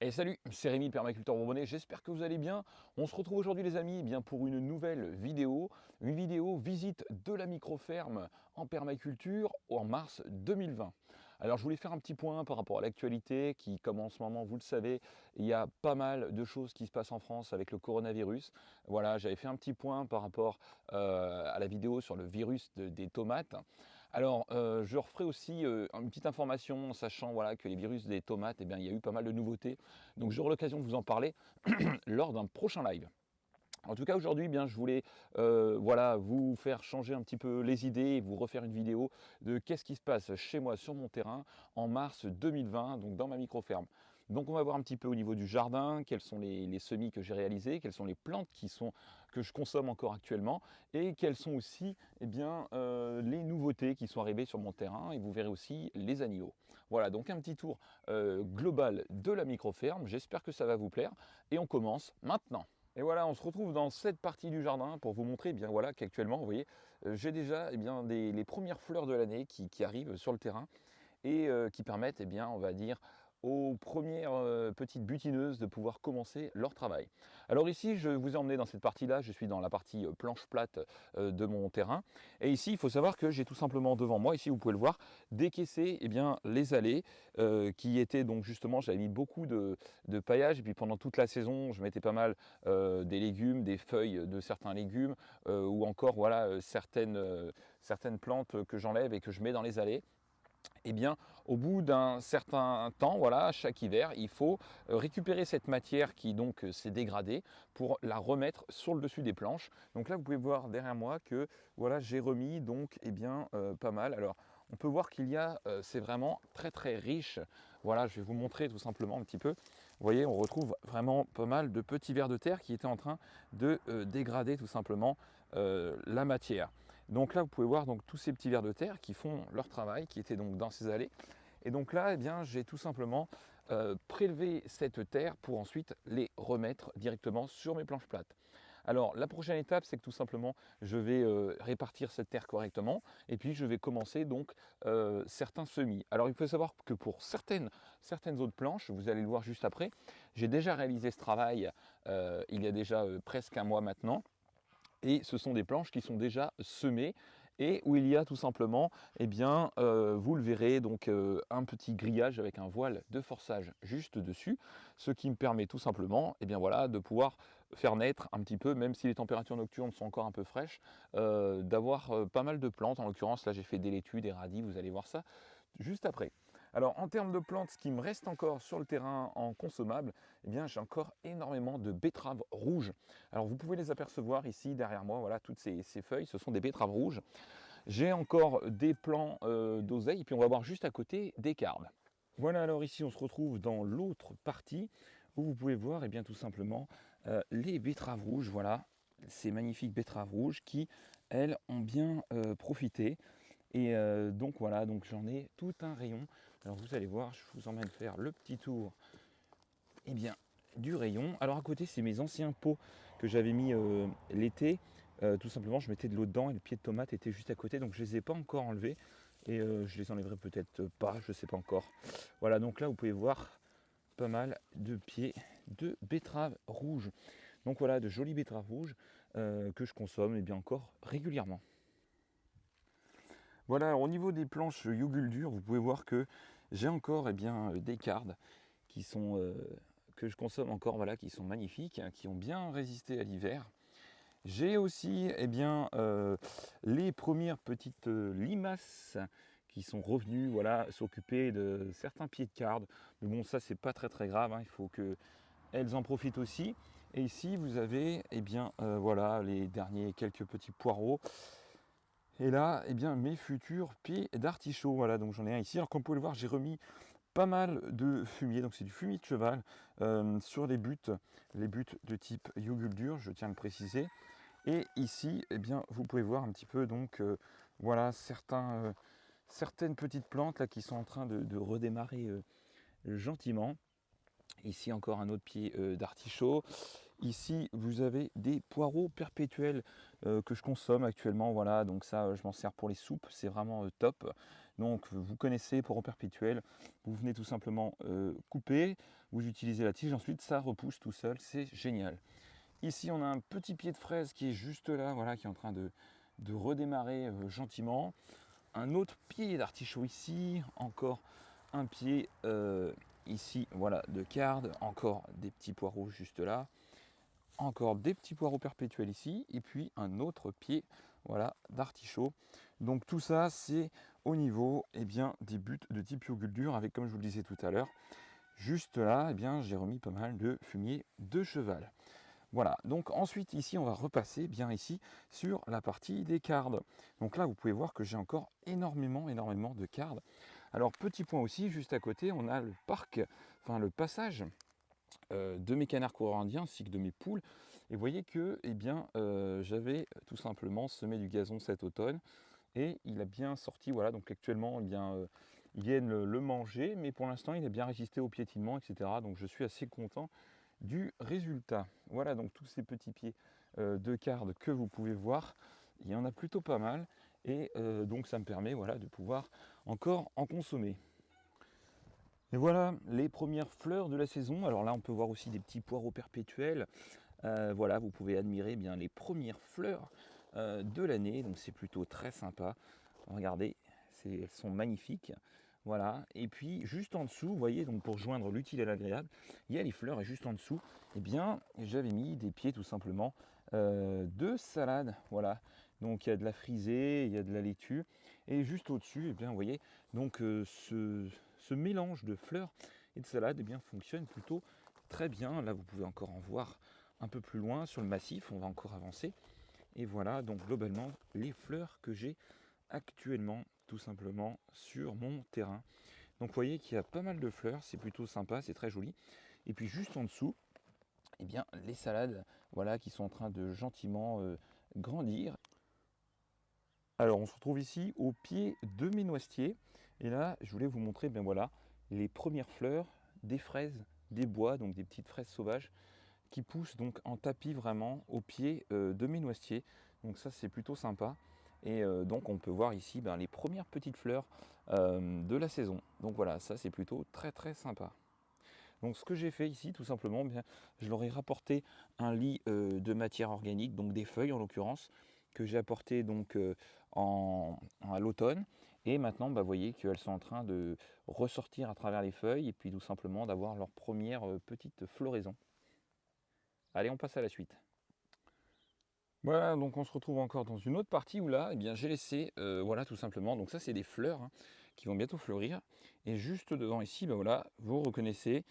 Et salut, c'est Rémi, permaculteur bourbonnais, j'espère que vous allez bien. On se retrouve aujourd'hui les amis pour une nouvelle vidéo, une vidéo visite de la microferme en permaculture en mars 2020. Alors je voulais faire un petit point par rapport à l'actualité qui, comme en ce moment vous le savez, il y a pas mal de choses qui se passent en France avec le coronavirus. Voilà, j'avais fait un petit point par rapport à la vidéo sur le virus des tomates. Alors je referai aussi une petite information en sachant voilà, que les virus des tomates, eh bien, il y a eu pas mal de nouveautés. Donc j'aurai l'occasion de vous en parler lors d'un prochain live. En tout cas aujourd'hui, bien, je voulais voilà, vous faire changer un petit peu les idées et vous refaire une vidéo de qu'est-ce qui se passe chez moi sur mon terrain en mars 2020, donc dans ma micro-ferme. Donc on va voir un petit peu au niveau du jardin, quels sont les semis que j'ai réalisés, quelles sont les plantes que je consomme encore actuellement et quelles sont aussi eh bien, les nouveautés qui sont arrivées sur mon terrain et vous verrez aussi les animaux. Voilà, donc un petit tour global de la micro-ferme, j'espère que ça va vous plaire et on commence maintenant. Et voilà, on se retrouve dans cette partie du jardin pour vous montrer eh bien voilà qu'actuellement, vous voyez, j'ai déjà eh bien, les premières fleurs de l'année qui arrivent sur le terrain et qui permettent, eh bien, on va dire, aux premières petites butineuses de pouvoir commencer leur travail. Alors ici, je vous ai emmené dans cette partie-là, je suis dans la partie planche plate de mon terrain. Et ici, il faut savoir que j'ai tout simplement devant moi, ici vous pouvez le voir, décaissé eh bien, les allées qui étaient donc justement, j'avais mis beaucoup de paillage et puis pendant toute la saison, je mettais pas mal des légumes, des feuilles de certains légumes ou encore voilà, certaines plantes que j'enlève et que je mets dans les allées. Eh bien, au bout d'un certain temps, voilà, chaque hiver, il faut récupérer cette matière qui donc s'est dégradée pour la remettre sur le dessus des planches. Donc là, vous pouvez voir derrière moi que voilà, j'ai remis donc eh bien pas mal. Alors, on peut voir qu'il y a, c'est vraiment très très riche. Voilà, je vais vous montrer tout simplement un petit peu. Vous voyez, on retrouve vraiment pas mal de petits vers de terre qui étaient en train de dégrader tout simplement la matière. Donc là, vous pouvez voir donc tous ces petits vers de terre qui font leur travail, qui étaient donc dans ces allées. Et donc là, eh bien, j'ai tout simplement prélevé cette terre pour ensuite les remettre directement sur mes planches plates. Alors la prochaine étape, c'est que tout simplement, je vais répartir cette terre correctement et puis je vais commencer donc certains semis. Alors il faut savoir que pour certaines autres planches, vous allez le voir juste après, j'ai déjà réalisé ce travail il y a déjà presque un mois maintenant. Et ce sont des planches qui sont déjà semées et où il y a tout simplement, eh bien, vous le verrez, donc un petit grillage avec un voile de forçage juste dessus, ce qui me permet tout simplement, eh bien voilà, de pouvoir faire naître un petit peu, même si les températures nocturnes sont encore un peu fraîches, d'avoir pas mal de plantes. En l'occurrence, là j'ai fait des laitues, des radis, vous allez voir ça juste après. Alors en termes de plantes, ce qui me reste encore sur le terrain en consommable, eh bien j'ai encore énormément de betteraves rouges. Alors vous pouvez les apercevoir ici derrière moi, voilà, toutes ces feuilles, ce sont des betteraves rouges. J'ai encore des plants d'oseille, et puis on va voir juste à côté des carbes. Voilà, alors ici on se retrouve dans l'autre partie où vous pouvez voir eh bien, tout simplement les betteraves rouges, voilà, ces magnifiques betteraves rouges qui, elles, ont bien profité. Et donc voilà, donc j'en ai tout un rayon. Alors vous allez voir, je vous emmène faire le petit tour eh bien, du rayon. Alors à côté, c'est mes anciens pots que j'avais mis l'été. Tout simplement, je mettais de l'eau dedans et le pied de tomate était juste à côté. Donc je ne les ai pas encore enlevés. Et je les enlèverai peut-être pas, je ne sais pas encore. Voilà, donc là, vous pouvez voir pas mal de pieds de betteraves rouges. Donc voilà, de jolies betteraves rouges que je consomme et bien encore régulièrement. Voilà, alors au niveau des planches Yuguldur, vous pouvez voir que j'ai encore eh bien, des cardes qui sont, que je consomme encore, voilà, qui sont magnifiques, hein, qui ont bien résisté à l'hiver. J'ai aussi eh bien, les premières petites limaces qui sont revenues voilà, s'occuper de certains pieds de cardes. Mais bon, ça, c'est pas très très grave, hein, il faut qu'elles en profitent aussi. Et ici, vous avez eh bien, voilà, les derniers quelques petits poireaux. Et là, eh bien, mes futurs pieds d'artichaut. Voilà, donc j'en ai un ici. Alors, comme vous pouvez le voir, j'ai remis pas mal de fumier, donc c'est du fumier de cheval sur les buttes de type Yuguldur, je tiens à le préciser. Et ici, eh bien, vous pouvez voir un petit peu donc voilà certaines petites plantes là qui sont en train de redémarrer gentiment. Ici encore un autre pied d'artichaut. Ici, vous avez des poireaux perpétuels que je consomme actuellement. Voilà, donc ça, je m'en sers pour les soupes, c'est vraiment top. Donc, vous connaissez poireaux perpétuels. Vous venez tout simplement couper, vous utilisez la tige, ensuite ça repousse tout seul, c'est génial. Ici, on a un petit pied de fraise qui est juste là, voilà, qui est en train de redémarrer gentiment. Un autre pied d'artichaut ici, encore un pied ici, voilà, de carde, encore des petits poireaux juste là, encore des petits poireaux perpétuels ici, et puis un autre pied, voilà, d'artichaut. Donc tout ça, c'est au niveau des buts de type Pure avec, comme je vous le disais tout à l'heure, juste là, j'ai remis pas mal de fumier de cheval. Voilà, donc ensuite ici on va repasser bien ici sur la partie des cardes. Donc là vous pouvez voir que j'ai encore énormément de cardes. Alors petit point aussi, juste à côté on a le parc, enfin le passage de mes canards coureurs indiens ainsi que de mes poules. Et vous voyez que j'avais tout simplement semé du gazon cet automne et il a bien sorti, voilà, donc actuellement ils viennent le manger, mais pour l'instant il a bien résisté au piétinement, etc. Donc je suis assez content du résultat. Voilà donc tous ces petits pieds de cardes que vous pouvez voir, il y en a plutôt pas mal et donc ça me permet, voilà, de pouvoir encore en consommer. Et voilà les premières fleurs de la saison. Alors là on peut voir aussi des petits poireaux perpétuels. Voilà, vous pouvez admirer bien les premières fleurs de l'année, donc c'est plutôt très sympa. Regardez, elles sont magnifiques. Voilà, et puis juste en dessous, vous voyez, donc pour joindre l'utile à l'agréable, il y a les fleurs et juste en dessous, j'avais mis des pieds tout simplement de salade. Voilà, donc il y a de la frisée, il y a de la laitue, et juste au-dessus, vous voyez, donc ce mélange de fleurs et de salade fonctionne plutôt très bien. Là, vous pouvez encore en voir un peu plus loin sur le massif, on va encore avancer. Et voilà donc globalement les fleurs que j'ai actuellement tout simplement sur mon terrain. Donc vous voyez qu'il y a pas mal de fleurs, c'est plutôt sympa, c'est très joli. Et puis juste en dessous, les salades, voilà, qui sont en train de gentiment grandir. Alors on se retrouve ici au pied de mes noisetiers. Et là, je voulais vous montrer voilà, les premières fleurs des fraises des bois, donc des petites fraises sauvages qui poussent donc en tapis vraiment au pied de mes noisetiers. Donc ça c'est plutôt sympa. Et donc on peut voir ici les premières petites fleurs de la saison. Donc voilà, ça c'est plutôt très sympa. Donc ce que j'ai fait ici tout simplement, je leur ai rapporté un lit de matière organique, donc des feuilles en l'occurrence, que j'ai apporté donc à l'automne. Et maintenant, vous voyez qu'elles sont en train de ressortir à travers les feuilles et puis tout simplement d'avoir leur première petite floraison. Allez, on passe à la suite. Voilà, donc on se retrouve encore dans une autre partie où là, j'ai laissé, voilà, tout simplement. Donc ça, c'est des fleurs qui vont bientôt fleurir. Et juste devant ici, voilà, vous reconnaissez.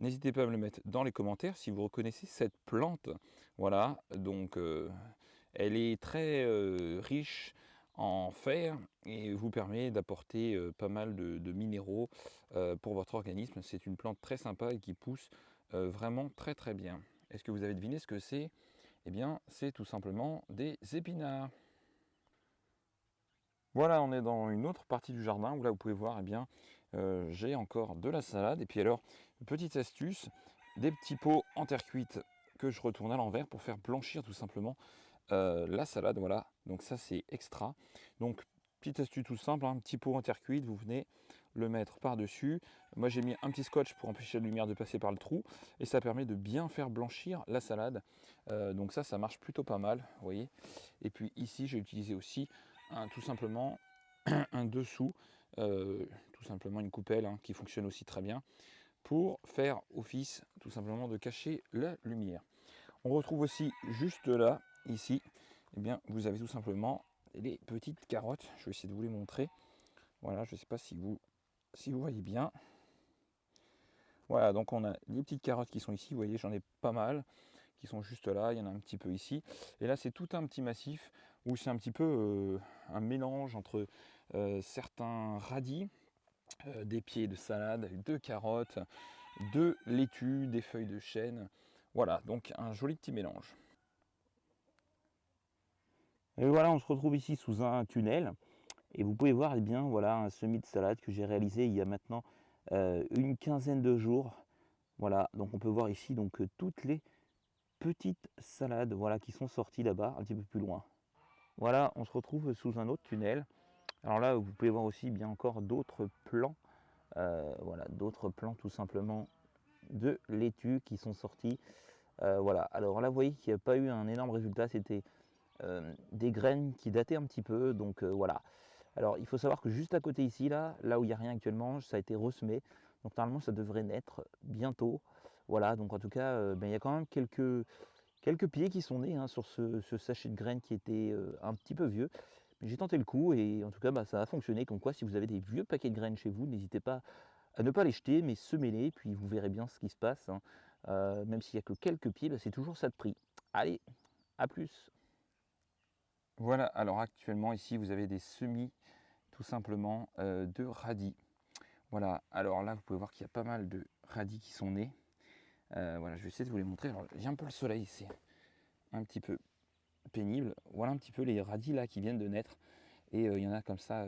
N'hésitez pas à me le mettre dans les commentaires si vous reconnaissez cette plante. Voilà, donc elle est très riche en fer et vous permet d'apporter pas mal de minéraux pour votre organisme. C'est une plante très sympa et qui pousse vraiment très bien. Est-ce que vous avez deviné ce que c'est? Eh bien, c'est tout simplement des épinards. Voilà, on est dans une autre partie du jardin où là vous pouvez voir, j'ai encore de la salade. Et puis alors, petite astuce, des petits pots en terre cuite que je retourne à l'envers pour faire blanchir tout simplement la salade. Voilà, donc ça c'est extra. Donc petite astuce tout simple, un petit pot en terre cuite, vous venez le mettre par-dessus. Moi j'ai mis un petit scotch pour empêcher la lumière de passer par le trou et ça permet de bien faire blanchir la salade. Donc ça marche plutôt pas mal, vous voyez. Et puis ici j'ai utilisé aussi tout simplement un dessous, tout simplement une coupelle qui fonctionne aussi très bien pour faire office tout simplement de cacher la lumière. On retrouve aussi juste là, ici, vous avez tout simplement les petites carottes. Je vais essayer de vous les montrer. Voilà, je ne sais pas si vous voyez bien. Voilà, donc on a les petites carottes qui sont ici. Vous voyez, j'en ai pas mal qui sont juste là. Il y en a un petit peu ici. Et là, c'est tout un petit massif où c'est un petit peu un mélange entre certains radis, des pieds de salade, de carottes, de laitue, des feuilles de chêne. Voilà, donc un joli petit mélange. Et voilà, on se retrouve ici sous un tunnel. Et vous pouvez voir, voilà, un semis de salade que j'ai réalisé il y a maintenant une quinzaine de jours. Voilà, donc on peut voir ici toutes les petites salades, voilà, qui sont sorties là-bas, un petit peu plus loin. Voilà, on se retrouve sous un autre tunnel. Alors là, vous pouvez voir aussi bien encore d'autres plants, voilà, d'autres plants tout simplement de laitue qui sont sortis. Voilà, alors là, vous voyez qu'il n'y a pas eu un énorme résultat, c'était des graines qui dataient un petit peu, donc voilà. Alors il faut savoir que juste à côté ici, là où il n'y a rien actuellement, ça a été ressemé, donc normalement ça devrait naître bientôt. Voilà, donc en tout cas, il y a quand même quelques pieds qui sont nés, hein, sur ce sachet de graines qui était un petit peu vieux. Mais j'ai tenté le coup et en tout cas ça a fonctionné. Comme quoi, si vous avez des vieux paquets de graines chez vous, n'hésitez pas à ne pas les jeter, mais semez-les, puis vous verrez bien ce qui se passe, hein. Même s'il n'y a que quelques pieds, c'est toujours ça de prix. Allez, à plus. Voilà, alors actuellement ici vous avez des semis tout simplement de radis. Voilà, alors là vous pouvez voir qu'il y a pas mal de radis qui sont nés. Voilà, je vais essayer de vous les montrer. Alors, il y a un peu le soleil, c'est un petit peu pénible. Voilà un petit peu les radis là qui viennent de naître. Et il y en a comme ça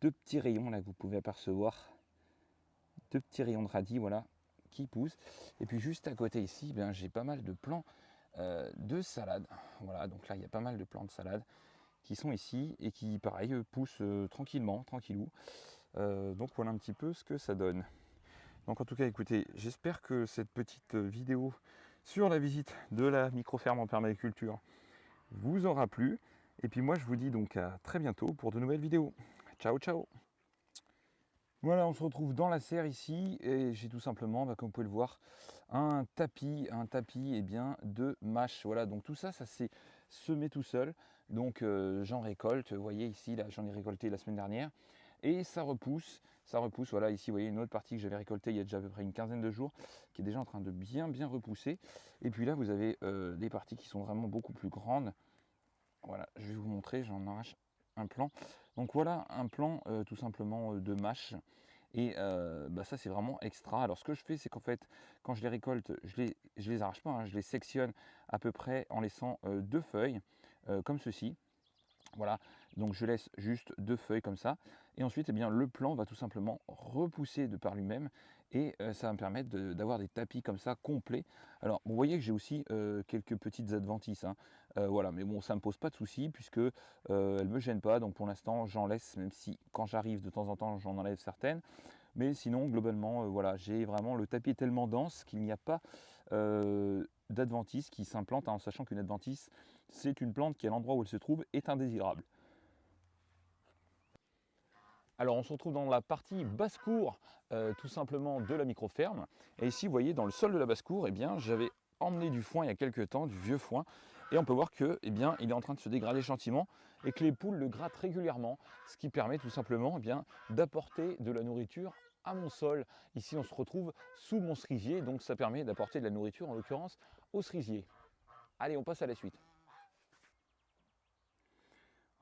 deux petits rayons là que vous pouvez apercevoir. Deux petits rayons de radis, voilà, qui poussent. Et puis juste à côté ici, j'ai pas mal de plants de salade. Voilà, donc là il y a pas mal de plants de salade qui sont ici et qui pareil poussent tranquillement, tranquillou. Donc voilà un petit peu ce que ça donne. Donc en tout cas écoutez, j'espère que cette petite vidéo sur la visite de la microferme en permaculture vous aura plu. Et puis moi je vous dis donc à très bientôt pour de nouvelles vidéos. Ciao ciao. Voilà, on se retrouve dans la serre ici et j'ai tout simplement, comme vous pouvez le voir, un tapis de mâche. Voilà, donc tout ça, ça s'est semé tout seul. Donc j'en récolte, vous voyez ici, là j'en ai récolté la semaine dernière. Et ça repousse, voilà ici vous voyez une autre partie que j'avais récoltée il y a déjà à peu près une quinzaine de jours, qui est déjà en train de bien repousser. Et puis là vous avez des parties qui sont vraiment beaucoup plus grandes. Voilà, je vais vous montrer, j'en arrache un plan. Donc voilà un plan tout simplement de mâche. Et ça c'est vraiment extra. Alors ce que je fais c'est qu'en fait quand je les récolte, je les arrache pas, hein, je les sectionne à peu près en laissant deux feuilles comme ceci. Voilà, donc je laisse juste deux feuilles comme ça. Et ensuite le plan va tout simplement repousser de par lui-même. Et ça va me permettre d'avoir des tapis comme ça complets. Alors vous voyez que j'ai aussi quelques petites adventices, hein. Voilà, mais bon ça ne me pose pas de soucis puisque elles ne me gênent pas. Donc pour l'instant j'en laisse, même si quand j'arrive de temps en temps j'en enlève certaines. Mais sinon globalement voilà, j'ai vraiment le tapis est tellement dense qu'il n'y a pas d'adventice qui s'implante, hein, en sachant qu'une adventice c'est une plante qui à l'endroit où elle se trouve est indésirable. Alors on se retrouve dans la partie basse-cour tout simplement de la microferme. Et ici vous voyez dans le sol de la basse-cour, j'avais emmené du foin il y a quelques temps, du vieux foin. Et on peut voir que il est en train de se dégrader gentiment et que les poules le grattent régulièrement. Ce qui permet tout simplement d'apporter de la nourriture à mon sol. Ici on se retrouve sous mon cerisier, donc ça permet d'apporter de la nourriture en l'occurrence au cerisier. Allez, on passe à la suite.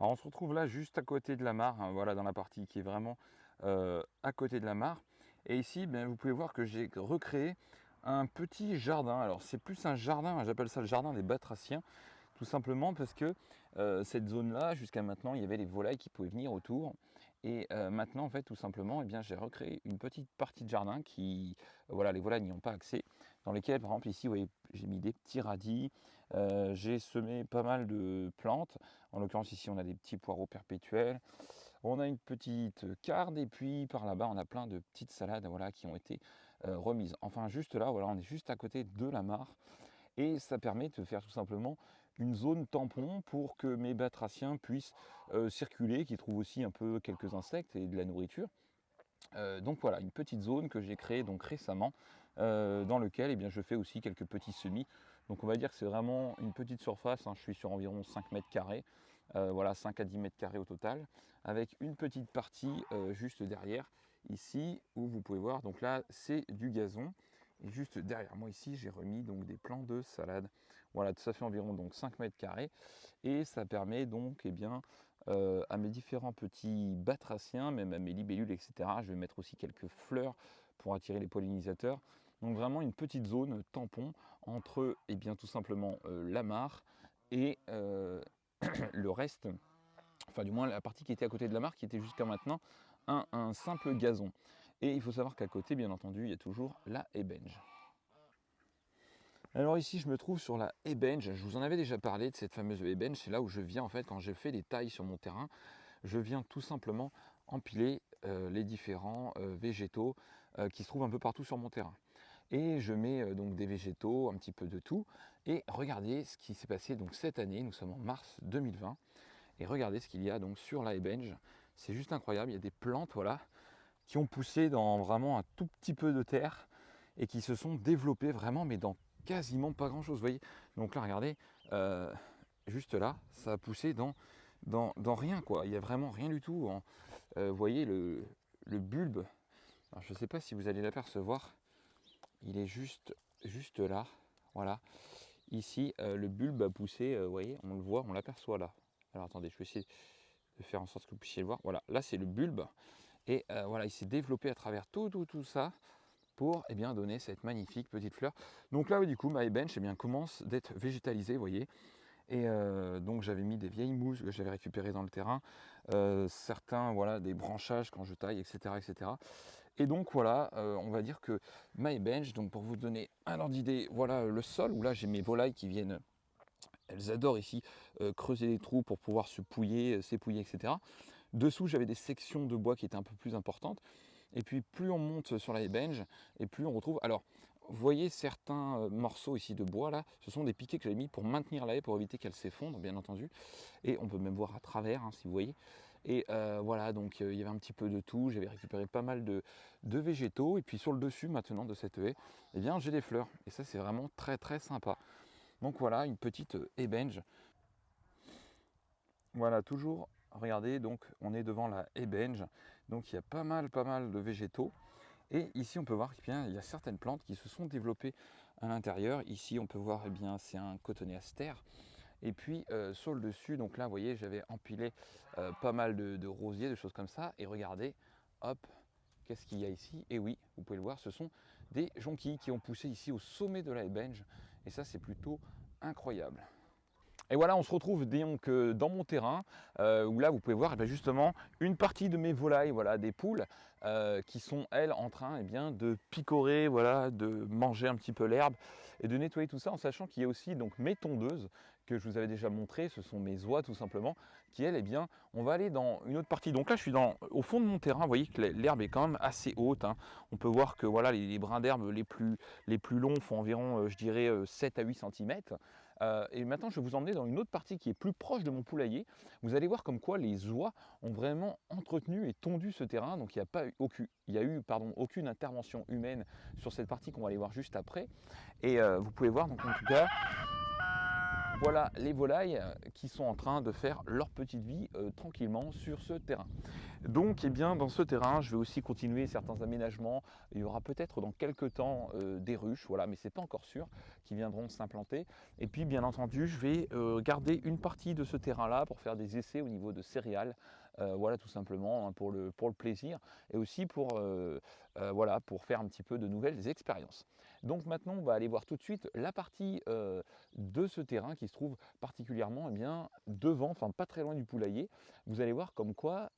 Alors on se retrouve là juste à côté de la mare, hein, voilà, dans la partie qui est vraiment à côté de la mare. Et ici, vous pouvez voir que j'ai recréé un petit jardin. Alors c'est plus un jardin, j'appelle ça le jardin des batraciens, tout simplement parce que cette zone-là, jusqu'à maintenant, il y avait les volailles qui pouvaient venir autour. Et maintenant, en fait, tout simplement, j'ai recréé une petite partie de jardin qui, voilà, les volailles n'y ont pas accès, dans lesquelles, par exemple, ici, vous voyez, j'ai mis des petits radis, j'ai semé pas mal de plantes. En l'occurrence, ici, on a des petits poireaux perpétuels. On a une petite carde et puis par là-bas, on a plein de petites salades, voilà, qui ont été remises. Enfin, juste là, voilà, on est juste à côté de la mare et ça permet de faire tout simplement une zone tampon pour que mes batraciens puissent circuler, qu'ils trouvent aussi un peu quelques insectes et de la nourriture. Donc voilà, une petite zone que j'ai créée donc récemment, dans lequel je fais aussi quelques petits semis. Donc on va dire que c'est vraiment une petite surface, hein, je suis sur environ 5 mètres carrés, voilà, 5 à 10 mètres carrés au total, avec une petite partie juste derrière, ici, où vous pouvez voir, donc là c'est du gazon, et juste derrière moi ici j'ai remis donc des plants de salade. Voilà, ça fait environ donc 5 mètres carrés, et ça permet donc à mes différents petits batraciens, même à mes libellules, etc. Je vais mettre aussi quelques fleurs pour attirer les pollinisateurs. Donc vraiment une petite zone tampon entre tout simplement la mare et le reste, enfin du moins la partie qui était à côté de la mare, qui était jusqu'à maintenant un simple gazon. Et il faut savoir qu'à côté, bien entendu, il y a toujours la ébène. Alors ici, je me trouve sur la haie bench. Je vous en avais déjà parlé de cette fameuse haie bench. C'est là où je viens en fait quand je fais des tailles sur mon terrain. Je viens tout simplement empiler les différents végétaux qui se trouvent un peu partout sur mon terrain. Et je mets donc des végétaux, un petit peu de tout. Et regardez ce qui s'est passé donc cette année. Nous sommes en mars 2020. Et regardez ce qu'il y a donc sur la haie bench. C'est juste incroyable. Il y a des plantes, voilà, qui ont poussé dans vraiment un tout petit peu de terre et qui se sont développées vraiment, mais dans quasiment pas grand chose. Vous voyez, donc là, regardez, juste là, ça a poussé dans rien, quoi. Il n'y a vraiment rien du tout. Vous voyez le bulbe. Alors, je ne sais pas si vous allez l'apercevoir. Il est juste là. Voilà. Ici, le bulbe a poussé. Vous voyez, on le voit, on l'aperçoit là. Alors attendez, je vais essayer de faire en sorte que vous puissiez le voir. Voilà, là c'est le bulbe. Et voilà, il s'est développé à travers tout ça pour bien, donner cette magnifique petite fleur. Donc là, oui, du coup, ma haie bench commence d'être végétalisée, vous voyez. Et donc j'avais mis des vieilles mousses que j'avais récupérées dans le terrain, certains, voilà, des branchages quand je taille, etc. etc. Et donc voilà, on va dire que ma haie bench, donc pour vous donner un ordre d'idée, voilà le sol où là j'ai mes volailles qui viennent, elles adorent ici creuser des trous pour pouvoir se pouiller, s'épouiller, etc. Dessous, j'avais des sections de bois qui étaient un peu plus importantes. Et puis, plus on monte sur la haie bench, et plus on retrouve. Alors, vous voyez certains morceaux ici de bois là, ce sont des piquets que j'avais mis pour maintenir la haie, pour éviter qu'elle s'effondre, bien entendu. Et on peut même voir à travers, hein, si vous voyez. Et voilà, donc il y avait un petit peu de tout. J'avais récupéré pas mal de végétaux. Et puis sur le dessus maintenant de cette haie, eh bien j'ai des fleurs. Et ça, c'est vraiment très très sympa. Donc voilà, une petite haie bench. Voilà, toujours, regardez, donc on est devant la haie bench. Donc il y a pas mal de végétaux. Et ici, on peut voir qu'il y a certaines plantes qui se sont développées à l'intérieur. Ici, on peut voir, c'est un cotonéaster. Et puis, sur le dessus, donc là, vous voyez, j'avais empilé pas mal de rosiers, de choses comme ça. Et regardez, hop, qu'est-ce qu'il y a ici? Et oui, vous pouvez le voir, ce sont des jonquilles qui ont poussé ici au sommet de la haie bench. Et ça, c'est plutôt incroyable. Et voilà, on se retrouve donc dans mon terrain, où là vous pouvez voir justement une partie de mes volailles, voilà, des poules, qui sont elles en train de picorer, voilà, de manger un petit peu l'herbe et de nettoyer tout ça, en sachant qu'il y a aussi donc mes tondeuses que je vous avais déjà montré, ce sont mes oies tout simplement, qui elles, on va aller dans une autre partie. Donc là je suis au fond de mon terrain, vous voyez que l'herbe est quand même assez haute, hein. On peut voir que voilà, les brins d'herbe les plus longs font environ, je dirais, 7 à 8 cm. Et maintenant, je vais vous emmener dans une autre partie qui est plus proche de mon poulailler. Vous allez voir comme quoi les oies ont vraiment entretenu et tondu ce terrain. Donc il n'y a eu aucune intervention humaine sur cette partie qu'on va aller voir juste après. Et vous pouvez voir donc en tout cas, voilà les volailles qui sont en train de faire leur petite vie tranquillement sur ce terrain. Donc dans ce terrain, je vais aussi continuer certains aménagements. Il y aura peut-être dans quelques temps des ruches, voilà, mais ce n'est pas encore sûr, qui viendront s'implanter. Et puis bien entendu, je vais garder une partie de ce terrain-là pour faire des essais au niveau de céréales. Voilà, tout simplement, hein, pour le plaisir et aussi voilà, pour faire un petit peu de nouvelles expériences. Donc maintenant, on va aller voir tout de suite la partie de ce terrain qui se trouve particulièrement devant, enfin pas très loin du poulailler. Vous allez voir comme quoi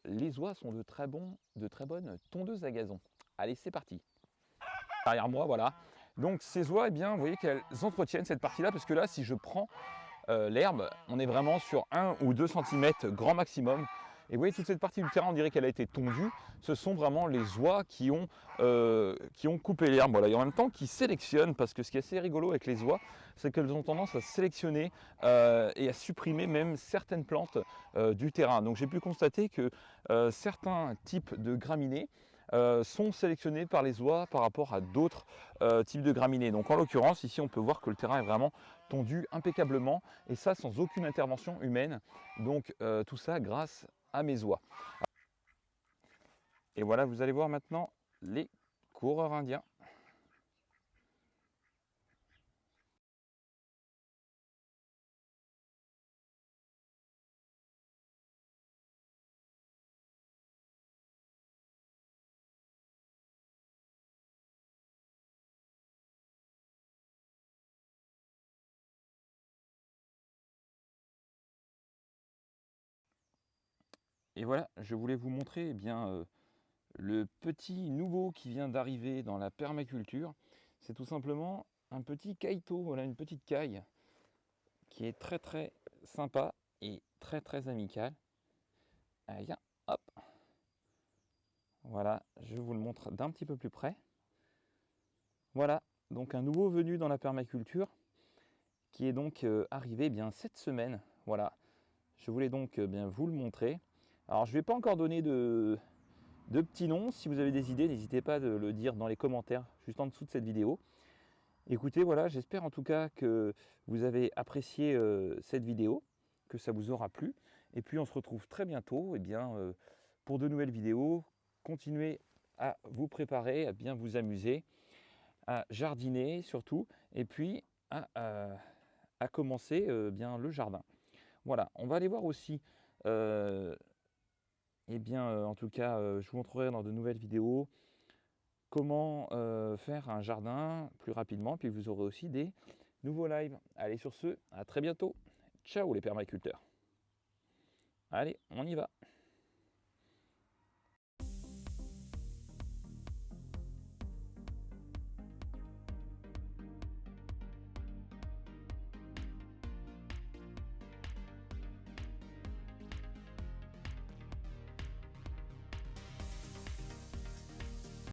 les oies sont de très bonnes tondeuses à gazon. Allez, c'est parti. Derrière moi, voilà. Donc ces oies, vous voyez qu'elles entretiennent cette partie-là, parce que là, si je prends l'herbe, on est vraiment sur 1 ou 2 cm grand maximum. Et vous voyez, toute cette partie du terrain, on dirait qu'elle a été tondue. Ce sont vraiment les oies qui ont coupé l'herbe. Voilà. Et en même temps, qui sélectionnent, parce que ce qui est assez rigolo avec les oies, c'est qu'elles ont tendance à sélectionner et à supprimer même certaines plantes du terrain. Donc j'ai pu constater que certains types de graminées sont sélectionnés par les oies par rapport à d'autres types de graminées. Donc en l'occurrence, ici, on peut voir que le terrain est vraiment tondu impeccablement, et ça sans aucune intervention humaine. Donc tout ça grâce à mes oies. Et voilà, vous allez voir maintenant les coureurs indiens. Et voilà, je voulais vous montrer le petit nouveau qui vient d'arriver dans la permaculture. C'est tout simplement un petit cailletot, voilà, une petite caille qui est très très sympa et très très amicale. Allez, viens, hop. Voilà, je vous le montre d'un petit peu plus près. Voilà, donc un nouveau venu dans la permaculture qui est donc arrivé bien cette semaine. Voilà, je voulais donc bien vous le montrer. Alors je ne vais pas encore donner de petits noms. Si vous avez des idées, n'hésitez pas à le dire dans les commentaires juste en dessous de cette vidéo. Écoutez, voilà, j'espère en tout cas que vous avez apprécié cette vidéo, que ça vous aura plu. Et puis on se retrouve très bientôt pour de nouvelles vidéos. Continuez à vous préparer, à bien vous amuser, à jardiner surtout, et puis à commencer le jardin. Voilà, on va aller voir aussi, en tout cas, je vous montrerai dans de nouvelles vidéos comment faire un jardin plus rapidement, puis vous aurez aussi des nouveaux lives. Allez, sur ce, à très bientôt. Ciao les permaculteurs. Allez, on y va.